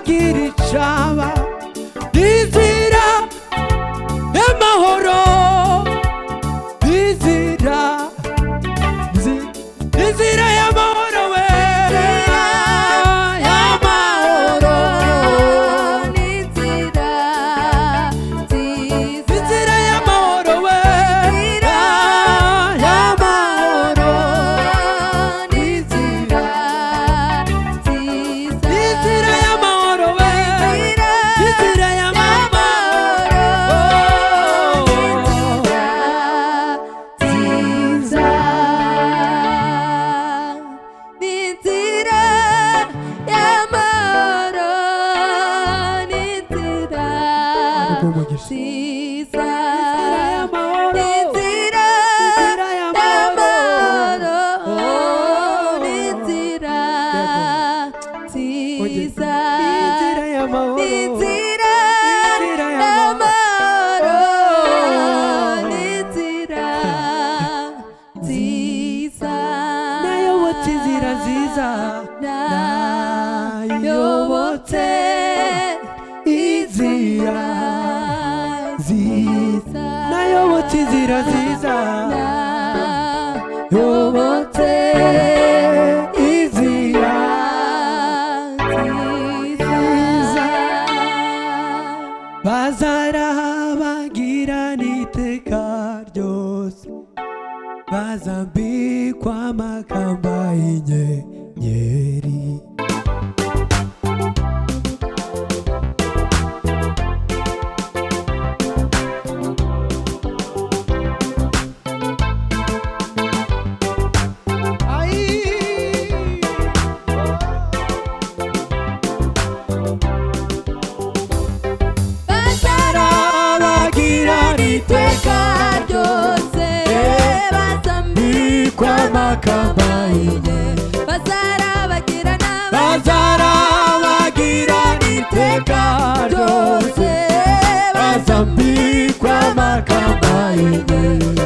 bagiricaba bizira y'amahoro bizira y'amahoro we y'amahoro bizira y'amahoro we y'amahoro bizira y'amahoro we bizira Inzira nziza yobotse inzira nziza bazarabagirana iteka ryose bazambikwa amakamba y'inyenyeri bazarabagirana iteka ryose bazambikwa amakamba y'inyenyeri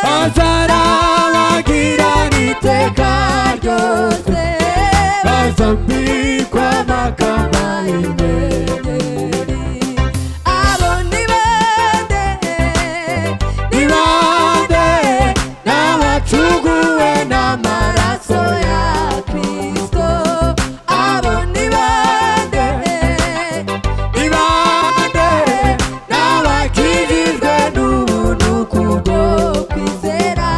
bazarabagirana iteka ryose bazambikwa amakamba y'inyenyeri abo ni bande n'abacuguwe n'amaraso ya Kristo abo ni bande n'abakijijwe n'ubuntu kubwo kwizera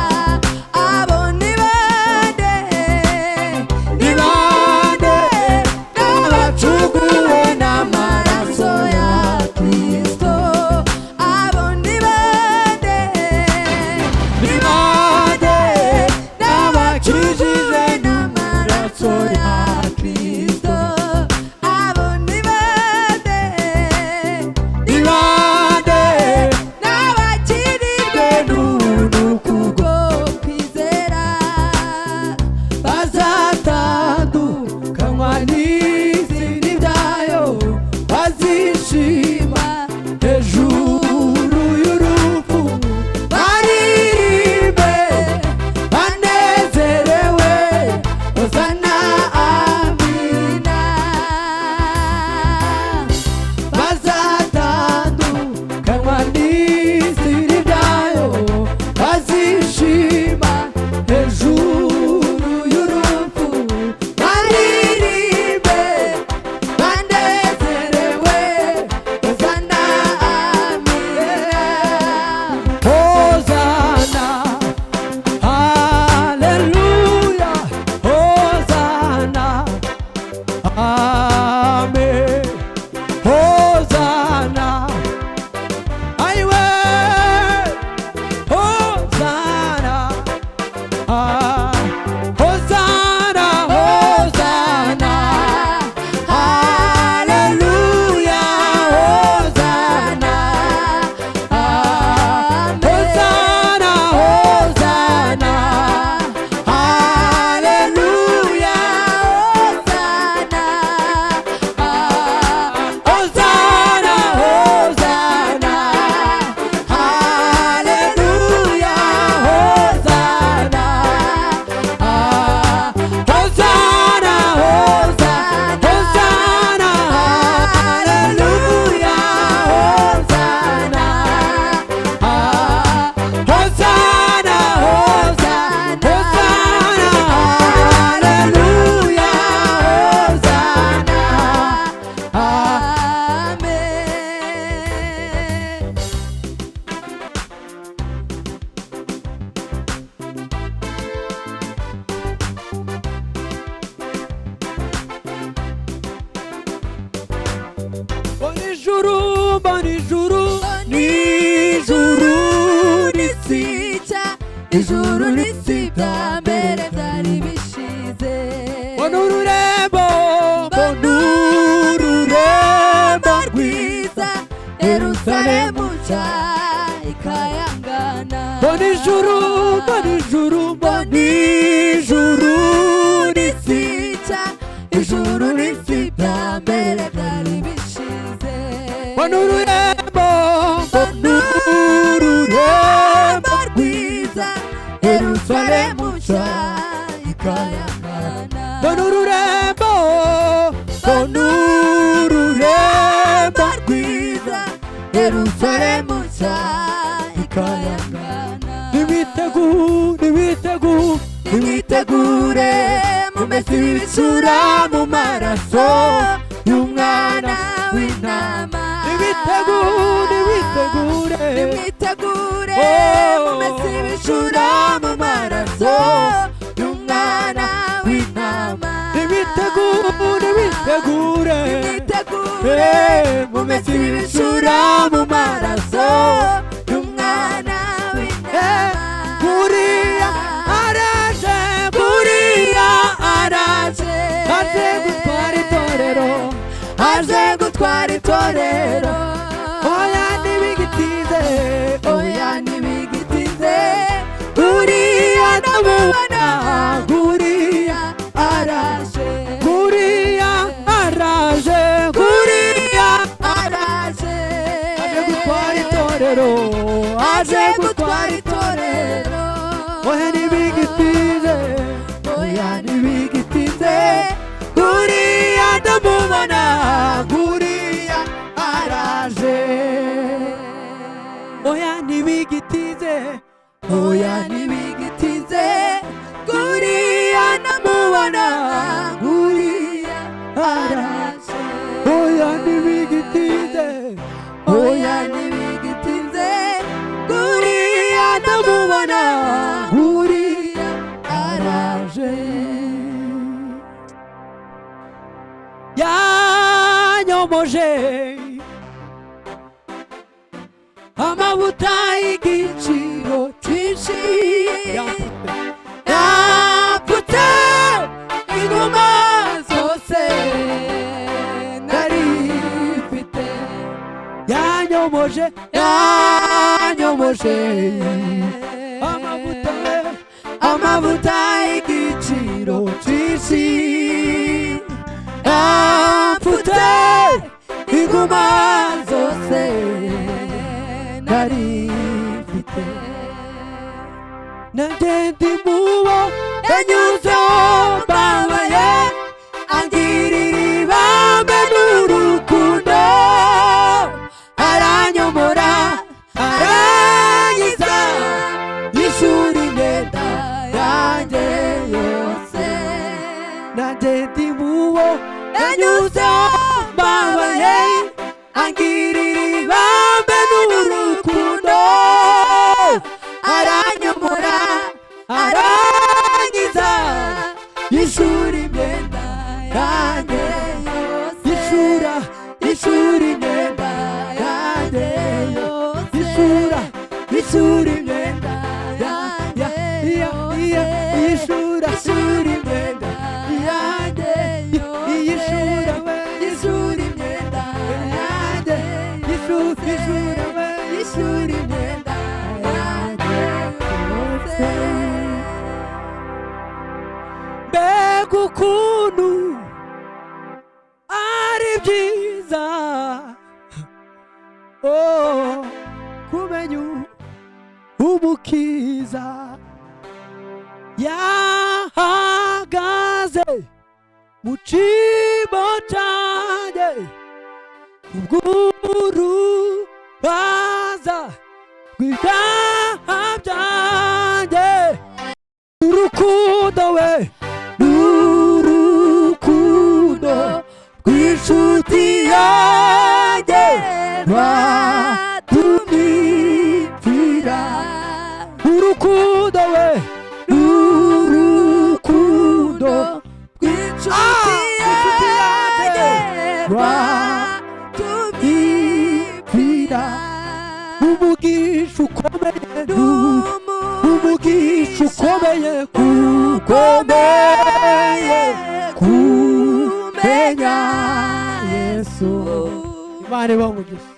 abo ni bande n'abacuguwe n'amaraso mbona ijuru n'ijuru n'isi nshya ijuru n'isi bya mbere byari bishize mbona ururembo rwiza Yerusalemu nshya ikayangana mbona ijuru n'isi nshya ijuru n'isi bya mbere byari bishize mbona ururembo rwiza Yerusalemu nshya ikayangana mbona ururembo rwiza Yerusalemu nshya ikayangana Niwitegure mumese ibisura mu maraso y'umwana w'intama Niwitegure mumese ibisura mu maraso y'umwana w'intama Niwitegure mumese ibisura mu maraso y'umwana w'intama Kuriya araje aje gutwara itorero oya ntibigitize Kuriya ndamubona Kuriya araje aje gutwara itorero oya ntibigitize Kuriya ndamubona Kuriya araje oya ntibigitize Kuriya ndamubona Kuriya araje oya ntibigitize Kuriya ndamubona Kuriya araje yanyomoje amavuta y'igiciro twinshi yapfutse inguma zose nari mfite yanyomoje amavuta y'igiciro cyinshi yapfutse inguma zose nari mfite nanjye ndi mubo yanyuzeho mbabaye angirira ibambe n'urukundo aranyomora arangiza yishura imyenda yanjye yose nanjye ndi mubo yanyuzeho mbabaye angirira ibambe n'urukundo aranyomora arangiza yishura imyenda yanjye yose yishura imyenda yanjye yose yishura imyenda yishura imyenda yanjye yose yishura imyenda yanjye yishura yishura imyenda yanjye yose mbega ukuntu ari byiza kumenya umukiza yahagaze mu cyimbo cyanjye ubw'urubanza rw'ibyaha byanjye urukundo we n'urukundo rw'inshuti yanjye rwatumye mpfira urukundo we n'urukundo rw'inshuti yanjye rwatumye agahinda umugisha ukomeye umugisha ukomeye kukomeye kumenya Yesu. Imana ibahe umugisha.